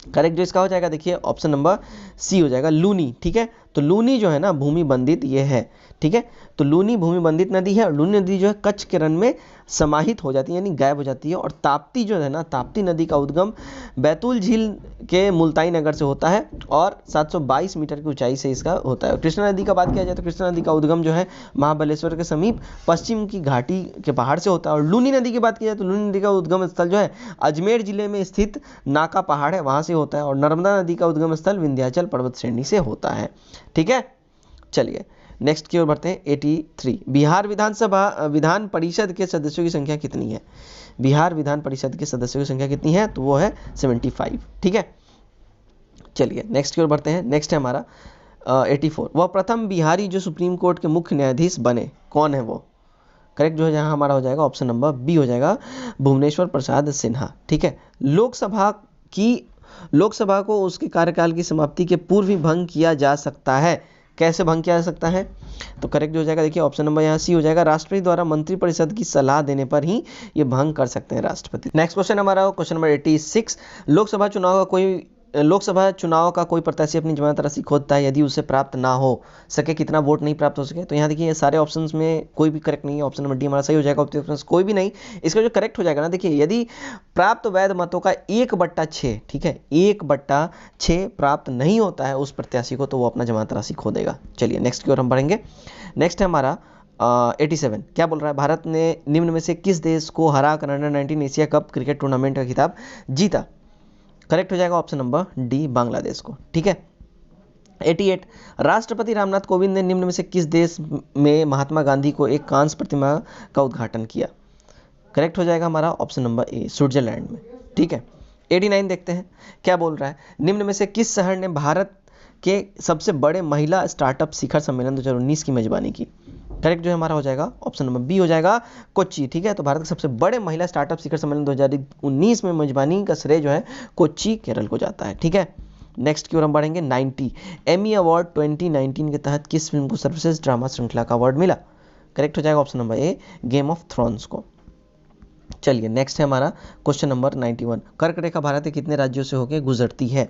करेक्ट जो इसका हो जाएगा देखिए ऑप्शन नंबर सी हो जाएगा, लूनी। ठीक है, तो लूनी जो है ना भूमि बंधित ये है। ठीक है, तो लूनी भूमि बंधित नदी है और लूनी नदी जो है कच्छ के रण में समाहित हो जाती है यानी गायब हो जाती है। और ताप्ती जो है ना ताप्ती नदी का उद्गम बैतूल झील के मुल्ताई नगर से होता है और 722 मीटर की ऊंचाई से इसका होता है। कृष्णा नदी का बात किया जाए तो कृष्णा नदी का उद्गम जो है महाबलेश्वर के समीप पश्चिम की घाटी के पहाड़ से होता है। और लूनी नदी की बात की जाए तो लूनी नदी का उद्गम स्थल जो है अजमेर जिले में स्थित नाका पहाड़ है वहाँ से होता है। और नर्मदा नदी का उद्गम स्थल विंध्याचल पर्वत श्रेणी से होता है। ठीक है, चलिए नेक्स्ट की ओर बढ़ते हैं। 83 बिहार विधान परिषद के सदस्यों की संख्या कितनी है? बिहार विधान परिषद के सदस्यों की संख्या कितनी है? तो वो है 75। ठीक है, चलिए नेक्स्ट की ओर बढ़ते हैं। नेक्स्ट है हमारा 84 वह प्रथम बिहारी जो सुप्रीम कोर्ट के मुख्य न्यायाधीश बने, कौन है वो? करेक्ट जो है यहाँ हमारा हो जाएगा ऑप्शन नंबर बी हो जाएगा, भुवनेश्वर प्रसाद सिन्हा। ठीक है, लोकसभा को उसके कार्यकाल की समाप्ति के पूर्व ही भंग किया जा सकता है। कैसे भंग किया जा सकता है? तो करेक्ट हो जाएगा देखिए ऑप्शन नंबर यहाँ सी हो जाएगा, राष्ट्रपति द्वारा मंत्रिपरिषद की सलाह देने पर ही ये भंग कर सकते हैं राष्ट्रपति। नेक्स्ट क्वेश्चन हमारा क्वेश्चन नंबर 86 लोकसभा चुनाव का कोई प्रत्याशी अपनी जमानत राशि खोदता है, यदि उसे प्राप्त ना हो सके कितना वोट नहीं प्राप्त हो सके? तो यहाँ देखिए सारे ऑप्शंस में कोई भी करेक्ट नहीं है। ऑप्शन नंबर डी हमारा सही हो जाएगा, ऑप्शन कोई भी नहीं। इसका जो करेक्ट हो जाएगा ना देखिए यदि प्राप्त वैध मतों का 1/6 ठीक है 1/6 प्राप्त नहीं होता है उस प्रत्याशी को तो वो अपना जमानत राशि खो देगा। चलिए नेक्स्ट की ओर हम बढ़ेंगे। नेक्स्ट है हमारा 87 क्या बोल रहा है, भारत ने निम्न में से किस देश को हरा कर under 19 Asia cup cricket tournament का खिताब जीता? करेक्ट हो जाएगा ऑप्शन नंबर डी, बांग्लादेश को। ठीक है, 88 राष्ट्रपति रामनाथ कोविंद ने निम्न में से किस देश में महात्मा गांधी को एक कांस्य प्रतिमा का उद्घाटन किया? करेक्ट हो जाएगा हमारा ऑप्शन नंबर ए, स्विट्जरलैंड में। ठीक है, 89 देखते हैं क्या बोल रहा है। निम्न में से किस शहर ने भारत के सबसे बड़े महिला स्टार्टअप शिखर सम्मेलन 2019 की मेजबानी की? करेक्ट जो है हमारा हो जाएगा ऑप्शन नंबर बी हो जाएगा, कोच्चि। ठीक है, तो भारत के सबसे बड़े महिला स्टार्टअप शिखर सम्मेलन 2019 में मेजबानी का श्रेय जो है कोच्चि, केरल को जाता है। ठीक है, नेक्स्ट की ओर हम बढ़ेंगे। 90 एमी अवार्ड 2019 के तहत किस फिल्म को सर्वश्रेष्ठ ड्रामा श्रृंखला का अवार्ड मिला? करेक्ट हो जाएगा option number A, game of thrones को। चलिए नेक्स्ट है हमारा क्वेश्चन नंबर 91, कर्क रेखा भारत के कितने राज्यों से होकर गुजरती है?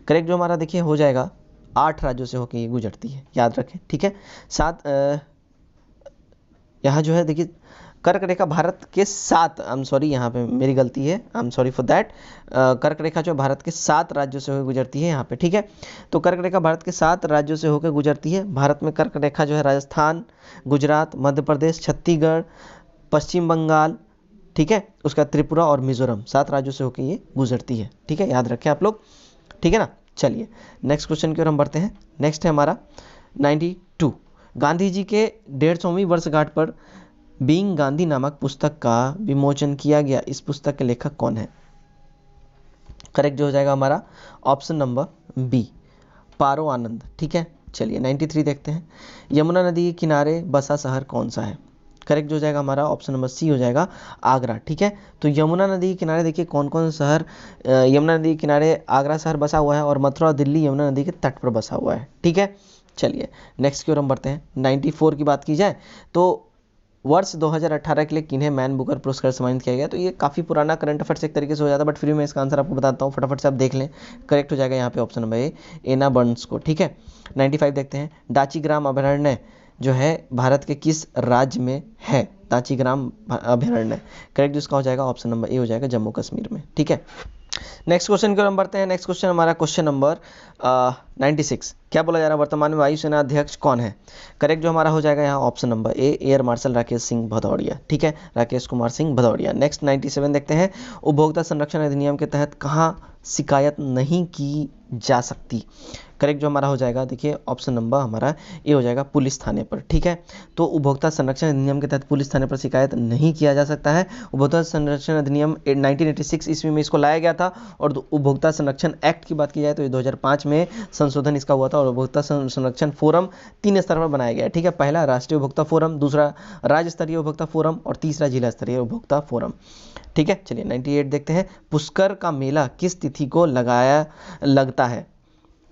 करेक्ट जो हमारा देखिए हो जाएगा 8 राज्यों से होकर ये गुजरती है, याद रखें। ठीक है, यहाँ जो है देखिए कर्क रेखा भारत के 7, आई एम सॉरी यहाँ पे मेरी गलती है, I am sorry for that. कर्क रेखा जो भारत के 7 राज्यों से होकर गुजरती है यहाँ पे। ठीक है, तो कर्क रेखा भारत के 7 राज्यों से होकर गुजरती है। भारत में कर्क रेखा जो है राजस्थान, गुजरात, मध्य प्रदेश, छत्तीसगढ़, पश्चिम बंगाल, ठीक है, उसका त्रिपुरा और मिजोरम, 7 राज्यों से होकर ये गुजरती है। ठीक है, याद रखें आप लोग। ठीक है ना, चलिए नेक्स्ट क्वेश्चन की ओर हम बढ़ते हैं। नेक्स्ट है हमारा 92, गांधी जी के 150वीं वर्षगांठ पर बीइंग गांधी नामक पुस्तक का विमोचन किया गया, इस पुस्तक के लेखक कौन है? करेक्ट जो हो जाएगा हमारा ऑप्शन नंबर बी, पारो आनंद। ठीक है, चलिए 93 देखते हैं, यमुना नदी के किनारे बसा शहर कौन सा है? करेक्ट जो हो जाएगा हमारा ऑप्शन नंबर सी हो जाएगा, आगरा। ठीक है, तो यमुना नदी के किनारे देखिए कौन कौन शहर यमुना नदी के किनारे आगरा शहर बसा हुआ है, और मथुरा और दिल्ली यमुना नदी के तट पर बसा हुआ है। ठीक है, चलिए नेक्स्ट की ओर हम बढ़ते हैं। 94 की बात की जाए तो वर्ष 2018 के लिए किन्हें मैन बुकर पुरस्कार सम्मानित किया गया? तो ये काफ़ी पुराना करंट अफेयर्स एक तरीके से हो जाता है, बट फिर मैं इसका आंसर आपको बताता हूँ, फटाफट से आप देख लें। करेक्ट हो जाएगा यहाँ पे option number A, Anna Burns को। ठीक है, 95 देखते हैं, दाचीग्राम अभयारण्य जो है भारत के किस राज्य में है? दाचीग्राम अभयारण्य, करेक्ट जिसका हो जाएगा ऑप्शन नंबर ए हो जाएगा, जम्मू कश्मीर में। ठीक है, नेक्स्ट क्वेश्चन की ओर हम बढ़ते हैं। नेक्स्ट क्वेश्चन हमारा क्वेश्चन नंबर 96, क्या बोला जा रहा है, वर्तमान में वायुसेना अध्यक्ष कौन है? करेक्ट जो हमारा हो जाएगा यहाँ ऑप्शन नंबर ए, एयर मार्शल राकेश सिंह भदौरिया। ठीक है, राकेश कुमार सिंह भदौरिया। नेक्स्ट 97 देखते हैं, उपभोक्ता संरक्षण अधिनियम के तहत कहाँ शिकायत नहीं की जा सकती? करेक्ट जो हमारा हो जाएगा देखिए ऑप्शन नंबर हमारा ए हो जाएगा, पुलिस थाने पर। ठीक है, तो उपभोक्ता संरक्षण अधिनियम के तहत पुलिस थाने पर शिकायत नहीं किया जा सकता है। उपभोक्ता संरक्षण अधिनियम 1986 ईस्वी में इसको लाया गया था, और उपभोक्ता संरक्षण एक्ट की बात की जाए तो ये 2005 में संशोधन इसका हुआ था, और उपभोक्ता संरक्षण फोरम 3 स्तर पर बनाया गया है। ठीक है, पहला राष्ट्रीय उपभोक्ता फोरम, दूसरा राज्य स्तरीय उपभोक्ता फोरम, और तीसरा जिला स्तरीय उपभोक्ता फोरम। ठीक है, चलिए 98 देखते हैं, पुष्कर का मेला किस तिथि को लगता है?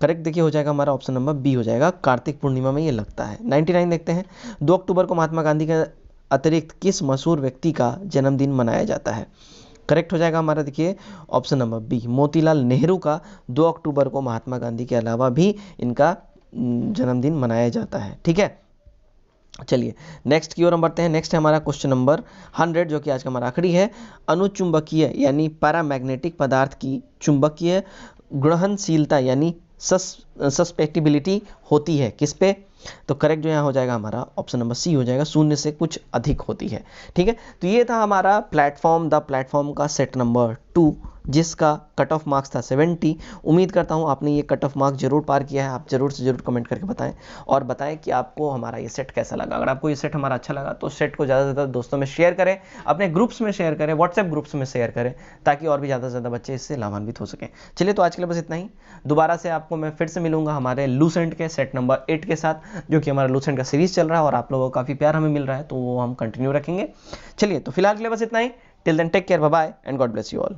करेक्ट देखिए हो जाएगा हमारा ऑप्शन नंबर बी हो जाएगा, कार्तिक पूर्णिमा में ये लगता है। 99 देखते हैं, 2 अक्टूबर को महात्मा गांधी के अतिरिक्त किस मशहूर व्यक्ति का जन्मदिन मनाया जाता है? करेक्ट हो जाएगा हमारा देखिए option number B, Motilal Nehru का 2 अक्टूबर को महात्मा गांधी के अलावा भी इनका जन्मदिन मनाया जाता है। ठीक है, चलिए नेक्स्ट की ओर हम बढ़ते हैं। नेक्स्ट है हमारा क्वेश्चन नंबर 100, जो कि आज का हमारा आखिरी है, अनुचुंबकीय यानी पैरामैग्नेटिक पदार्थ की चुंबकीय ग्रहणशीलता यानी सस्पेक्टिबिलिटी होती है किस पे? तो करेक्ट जो यहाँ हो जाएगा हमारा ऑप्शन नंबर सी हो जाएगा, 0 से कुछ अधिक होती है। ठीक है, तो ये था हमारा प्लेटफॉर्म का सेट नंबर 2, जिसका कट ऑफ मार्क्स था 70। उम्मीद करता हूँ आपने ये कट ऑफ मार्क्स जरूर पार किया है। आप जरूर से जरूर कमेंट करके बताएं, और बताएं कि आपको हमारा ये सेट कैसा लगा। अगर आपको ये सेट हमारा अच्छा लगा तो सेट को ज़्यादा से ज़्यादा दोस्तों में शेयर करें, अपने ग्रुप्स में शेयर करें, व्हाट्सएप ग्रुप्स में शेयर करें, ताकि और भी ज़्यादा से ज़्यादा बच्चे इससे लाभान्वित हो सकें। चलिए तो आज के लिए बस इतना ही। दोबारा से आपको मैं फिर से मिलूंगा हमारे लूसेंट के सेट नंबर 8 के साथ, जो कि हमारा लूसेंट का सीरीज चल रहा है और आप लोगों को काफ़ी प्यार हमें मिल रहा है, तो वो हम कंटिन्यू रखेंगे। चलिए तो फिलहाल के लिए बस इतना ही। Till then take care, bye bye and God bless you all.